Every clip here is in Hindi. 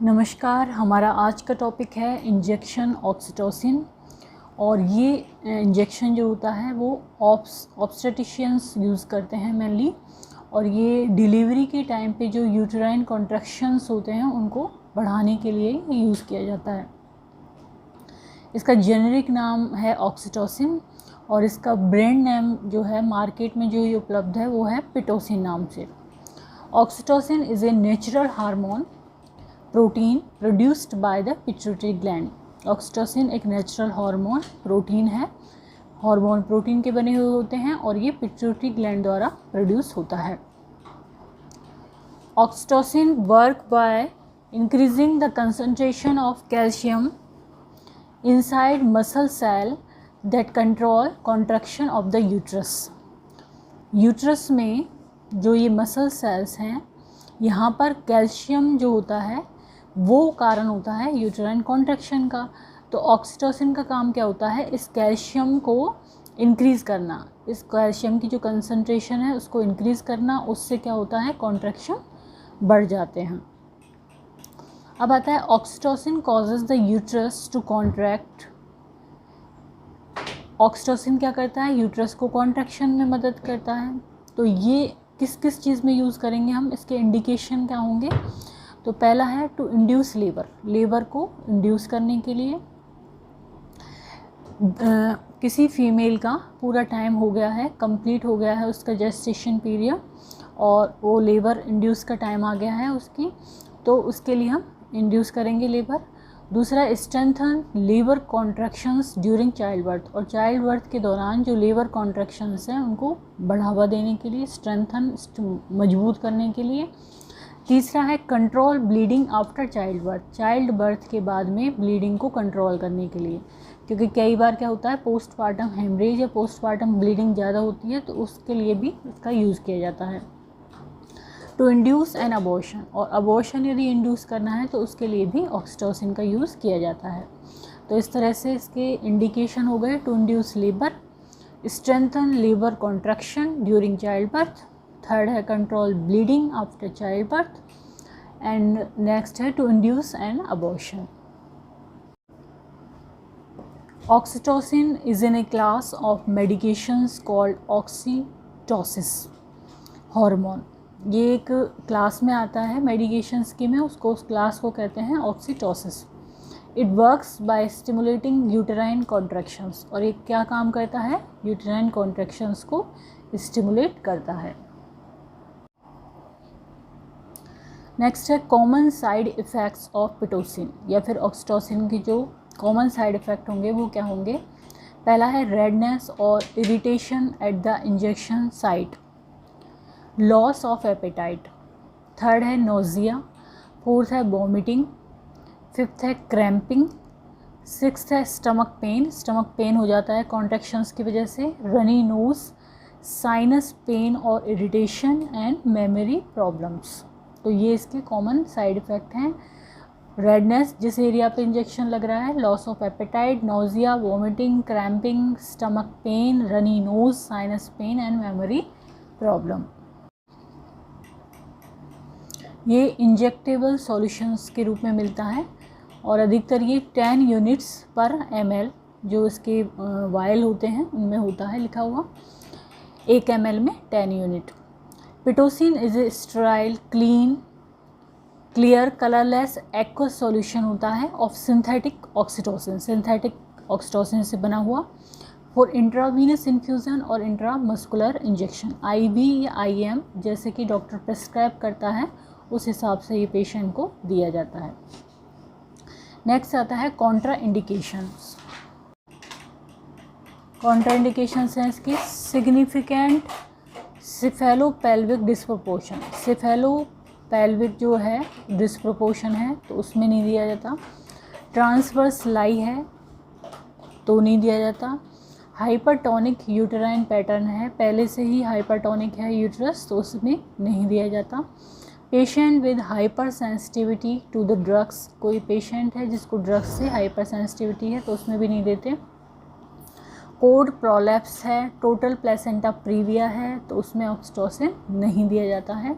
नमस्कार। हमारा आज का टॉपिक है इंजेक्शन ऑक्सीटोसिन। और ये इंजेक्शन जो होता है वो ऑब्स्टेट्रिशियंस यूज़ करते हैं मेनली। और ये डिलीवरी के टाइम पे जो यूटेराइन कॉन्ट्रैक्शंस होते हैं उनको बढ़ाने के लिए यूज़ किया जाता है। इसका जेनेरिक नाम है ऑक्सीटोसिन और इसका ब्रांड नेम जो है मार्केट में जो ये उपलब्ध है वो है पिटोसिन नाम से। Oxytocin is a natural hormone protein produced by the pituitary gland. Oxytocin एक नेचुरल हार्मोन प्रोटीन है, हार्मोन प्रोटीन के बने हुए होते हैं और ये पिट्यूटरी ग्लैंड द्वारा प्रोड्यूस होता है। Oxytocin work by increasing the concentration of calcium inside muscle cell that control contraction of the uterus. Uterus में जो ये मसल सेल्स हैं यहाँ पर कैल्शियम जो होता है वो कारण होता है यूटेराइन कॉन्ट्रैक्शन का। तो ऑक्सीटोसिन का काम क्या होता है, इस कैल्शियम को इंक्रीज़ करना, इस कैल्शियम की जो कंसंट्रेशन है उसको इंक्रीज़ करना। उससे क्या होता है, कॉन्ट्रैक्शन बढ़ जाते हैं। अब आता है oxytocin causes the uterus to contract. Oxytocin क्या करता है, यूट्रस को कॉन्ट्रैक्शन में मदद करता है। तो ये किस किस चीज़ में यूज़ करेंगे हम, इसके इंडिकेशन क्या होंगे। तो पहला है टू इंड्यूस लेबर को इंड्यूस करने के लिए। किसी फीमेल का पूरा टाइम हो गया है, कंप्लीट हो गया है उसका जेस्टेशन पीरियड और वो लेबर इंड्यूस का टाइम आ गया है उसकी, तो उसके लिए हम इंड्यूस करेंगे लेबर। दूसरा strengthen labour contractions during child birth, और चाइल्ड बर्थ के दौरान जो लेबर कॉन्ट्रैक्शंस हैं उनको बढ़ावा देने के लिए, स्ट्रेंथन मजबूत करने के लिए। तीसरा है control bleeding after child birth, child birth के बाद में ब्लीडिंग को कंट्रोल करने के लिए, क्योंकि कई बार क्या होता है पोस्टपार्टम हेमरेज या पोस्टपार्टम ब्लीडिंग ज़्यादा होती है, तो उसके लिए भी इसका यूज़ किया जाता है। टू इंड्यूस एन अबॉर्शन, और अबॉर्शन यदि इंड्यूस करना है तो उसके लिए भी ऑक्सीटोसिन का यूज़ किया जाता है। तो इस तरह से इसके इंडिकेशन हो गए, to induce labour, strengthen labour contraction during child birth, third है control bleeding after child birth, and next है to induce an abortion. Oxytocin is in a class of medications called oxytocics hormone. ये एक क्लास में आता है मेडिकेशंस की में, उसको उस क्लास को कहते हैं oxytocics. It works by stimulating uterine contractions, और ये क्या काम करता है, यूटेराइन कॉन्ट्रैक्शंस को स्टिमुलेट करता है। नेक्स्ट है common side effects of Pitocin, या फिर ऑक्सीटोसिन की जो कॉमन साइड इफ़ेक्ट होंगे वो क्या होंगे। पहला है रेडनेस और irritation at the injection site, loss of appetite, third है नोजिया, फोर्थ है वॉमिटिंग, फिफ्थ है क्रैम्पिंग, सिक्स्थ है स्टमक पेन हो जाता है कॉन्ट्रैक्शंस की वजह से, रनी नोज, साइनस पेन और इरिटेशन एंड मेमोरी प्रॉब्लम्स। तो ये इसके कॉमन साइड इफ़ेक्ट हैं। रेडनेस जिस एरिया पे इंजेक्शन लग रहा है, loss of appetite, nausea, vomiting, cramping, stomach pain, runny nose, sinus pain and memory problem. ये इंजेक्टेबल सॉल्यूशंस के रूप में मिलता है और अधिकतर ये 10 यूनिट्स पर ml जो इसके वायल होते हैं उनमें होता है लिखा हुआ, 1 ml में 10 unit. Pitocin is a sterile clear colourless aqueous solution होता है ऑफ सिंथेटिक ऑक्सीटोसिन से बना हुआ, फॉर इंट्रावीनस इन्फ्यूज़न और इंट्रामस्कुलर इंजेक्शन, IV या IM जैसे कि डॉक्टर प्रेस्क्राइब करता है उस हिसाब से ये पेशेंट को दिया जाता है। नेक्स्ट आता है कॉन्ट्रा इंडिकेशंस। कॉन्ट्रा इंडिकेशंस हैं इसकी सिग्निफिकेंट सिफेलोपेल्विक डिस्प्रोपोर्शन, सिफेलोपेल्विक जो है डिस्प्रोपोर्शन है तो उसमें नहीं दिया जाता, ट्रांसवर्स लाई है तो नहीं दिया जाता, हाइपरटोनिक यूटेराइन पैटर्न है, पहले से ही हाइपरटोनिक है यूट्रस तो उसमें नहीं दिया जाता, patient with hyper sensitivity to the drugs, कोई पेशेंट है जिसको ड्रग्स से हाइपर सेंसिटिविटी है तो उसमें भी नहीं देते, कोड प्रोलैप्स है, टोटल प्लेसेंटा प्रीविया है तो उसमें ऑक्सीटोसिन नहीं दिया जाता है।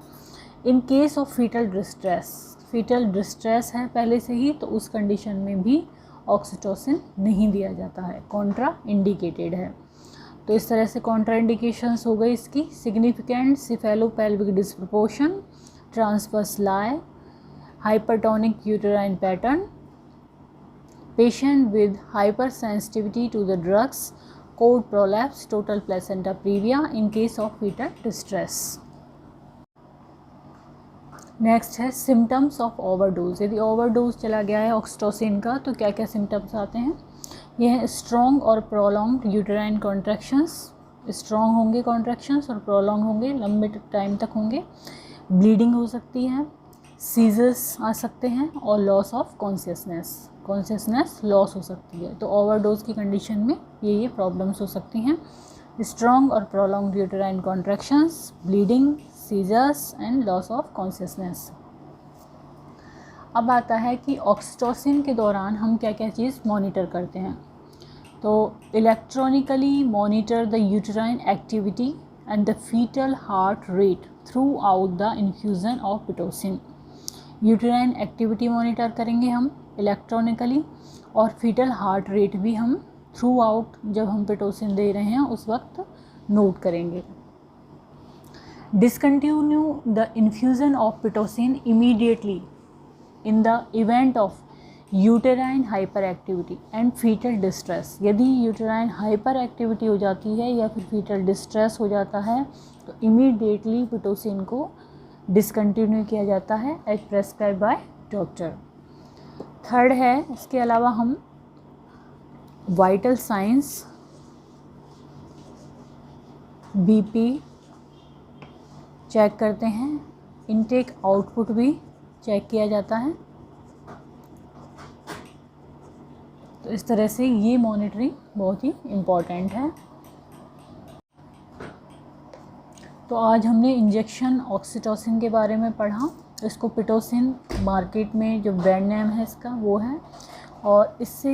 In case of fetal distress, fetal distress है पहले से ही, तो उस कंडीशन में भी ऑक्सीटोसिन नहीं दिया जाता है, कॉन्ट्रा इंडिकेटेड है। तो इस तरह से कॉन्ट्रा इंडिकेशंस हो गई इसकी। Significant cephalopelvic disproportion, transverse lie, hypertonic uterine pattern, patient with hypersensitivity to the drugs, cord prolapse, total placenta previa in case of fetal distress. Next है सिम्टम्स ऑफ ओवरडोज। यदि ओवरडोज चला गया है ऑक्सीटोसिन का तो क्या क्या सिम्टम्स आते हैं? यह है स्ट्रॉन्ग और प्रोलॉन्ग्ड यूटेराइन कॉन्ट्रैक्शंस, स्ट्रॉन्ग होंगे कॉन्ट्रैक्शंस और प्रोलॉन्ग होंगे, लंबे टाइम तक होंगे, ब्लीडिंग हो सकती है, सीजर्स आ सकते हैं और लॉस ऑफ कॉन्शियसनेस लॉस हो सकती है। तो ओवरडोज की कंडीशन में ये प्रॉब्लम्स हो सकती हैं, स्ट्रॉन्ग और prolonged uterine contractions, bleeding, seizures and loss of consciousness. अब आता है कि ऑक्सीटोसिन के दौरान हम क्या क्या चीज़ मॉनिटर करते हैं। तो electronically monitor the uterine activity and the fetal heart rate throughout the infusion of Pitocin. Uterine activity monitor करेंगे हम इलेक्ट्रॉनिकली, और फीटल हार्ट रेट भी हम थ्रू आउट जब हम पिटोसिन दे रहे हैं उस वक्त नोट करेंगे। Discontinue the infusion of Pitocin immediately in the event of uterine hyper activity and fetal distress. यदि यूटेराइन हाइपर एक्टिविटी हो जाती है या फिर फीटल डिस्ट्रेस हो जाता है तो इमीडिएटली पिटोसिन को डिसकंटिन्यू किया जाता है as prescribe by doctor. Third है, इसके अलावा हम वाइटल साइंस, बीपी चेक करते हैं, इनटेक आउटपुट भी चेक किया जाता है। तो इस तरह से ये मॉनिटरिंग बहुत ही इम्पॉर्टेंट है। तो आज हमने इंजेक्शन ऑक्सीटोसिन के बारे में पढ़ा। इसको पिटोसिन मार्केट में जो ब्रांड नेम है इसका वो है, और इससे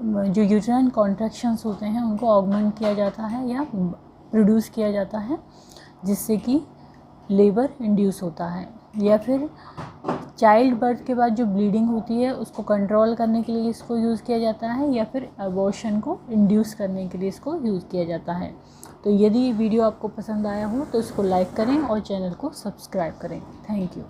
जो यूटेराइन कॉन्ट्रैक्शंस होते हैं उनको ऑगमेंट किया जाता है या प्रोड्यूस किया जाता है, जिससे कि लेबर इंड्यूस होता है, या फिर चाइल्ड बर्थ के बाद जो ब्लीडिंग होती है उसको कंट्रोल करने के लिए इसको यूज़ किया जाता है, या फिर अबॉर्शन को इंड्यूस करने के लिए इसको यूज़ किया जाता है। तो यदि ये वीडियो आपको पसंद आया हो तो इसको लाइक करें और चैनल को सब्सक्राइब करें। Thank you.